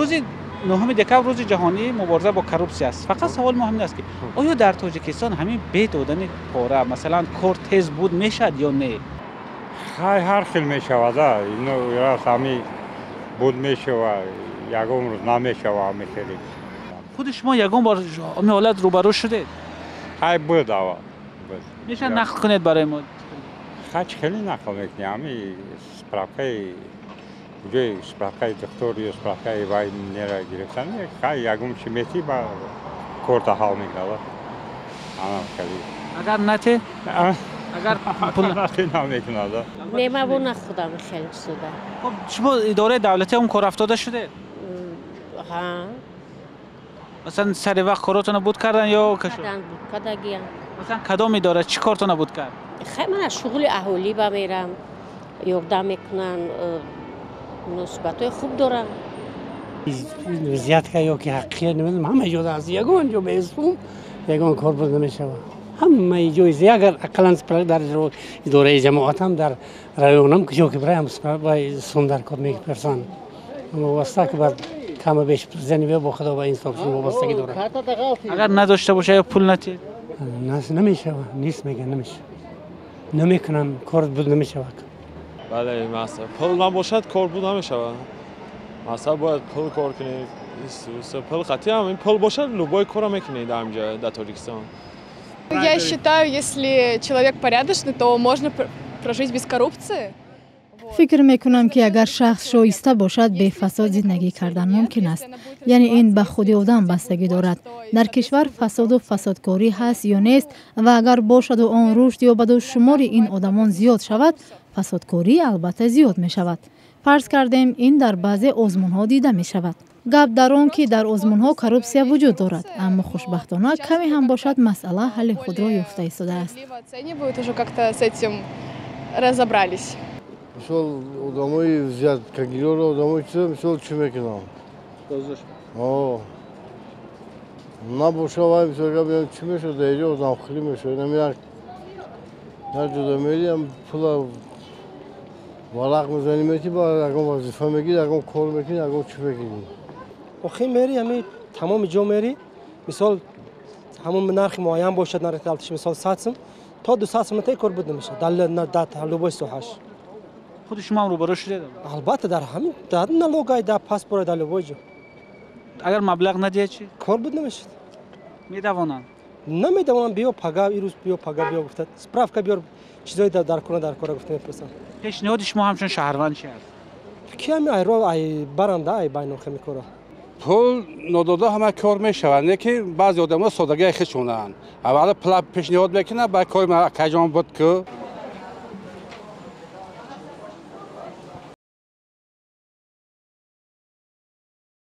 روز 9 دکبر روز جهانی مبارزه با کروپسی است. فقط سوال مهم است که آیا در تاجیکستان همین به دادن پاره مثلا کار تیز بود میشد یا نه؟ هر خیلی میشود. اینو راست همی بود میشود. یکم روز نمیشود میخیلی. خود شما یگان بار این حالت روبرو شده؟ های بود آوا. میشه نقل کنید برای ما؟ خیلی نقل میکنیم. همی سپراکای جای سپراکای دکتر یا سپراکای وای نیرا گرفتن. خیلی یکم شمیتی با کورت حال میکنه. آنها خیلی. اگر نته؟ اگر پول نته نمیکنه. نمی‌بونه خودم خیلی سوده. خب شما اداره دولتی اون کار افتاده شده؟ ها. مثلا سر وقت کاراتون بود کردن یا کشو؟ کردن بود کداگیان. مثلا کدام اداره چی کارتون بود کرد؟ خیلی من شغل اهولی با میرم. یوردم میکنن نسبتای خوب دارن. زیاد که یا که حقیقت نمیدونم همه جا از یگان جو بیستم یگان کار بود نمیشه. همه جای زیاد اگر اقلا سپرد در اداره جماعت هم در رایونم که جو که برای هم سپرد سوندر کار میپرسن. واسه که بعد کم بیش زنی با خدا و این ساختن وابستگی داره. اگر نداشته باشه یا پول نتید؟ نمیشه. نیست میگن نمیشه. نمیکنن کار بود نمیشه. بله مثلا پول نباشد کار بود نمیشه. مثلا باید پول کار کنید. پول قطعی هم این پول باشه любой کار میکنید در اینجا در تاجیکستان. Я считаю, если человек порядочный, то можно прожить без коррупции. فکر میکنم که اگر شخص شایسته باشد به فساد زندگی کردن ممکن است. یعنی این به خود آدم بستگی دارد. در کشور فساد و فسادکاری هست یا نیست و اگر باشد و آن رشد یا به شمار این آدمان زیاد شود، فسادکاری البته زیاد می شود. فرض کردیم این در بعضی آزمون ها دیده می شود. گپ در آن که در آزمون ها کروپسیا وجود دارد، اما خوشبختانه کمی هم باشد مسئله حل خود را یافته ایستاده است. مثال آدمای زیاد کگیرا رو آدمای چیزا مثال چی میکنم؟ نباشه وای مثال که چی میشه دیگه آدم خیلی میشه. نمیاد هر جدا میریم پول ورق میزنیم میتی با اگه وظیفه میگیری اگه کار میکنی اگه چی میکنی؟ آخه میری همین تمام جا میری مثال همون نرخ معین باشد نرخ دلتش مثال 100 سم تا 200 سم تا کار بود نمیشه در حلوبای سوهاش. خود شما هم روبرو شده؟ البته در همین در نلوگای در پاسپورت در لوجو. اگر مبلغ ندید چی؟ کار بود نمیشه. میدوانند؟ نمیدوانند بیا پگا ایروز بیا پگا بیا گفت سپراف که بیار چیزای در کنه در کار گفته میپرسن. پیشنهاد شما همچون شهروند چی است؟ کی هم ایرو ای برنده ای بینو خمیکورا. پول نداده همه کار میشوند که بعضی آدم‌ها سادگی خودشونن. اول پول پیشنهاد میکنن با کار کجام بود که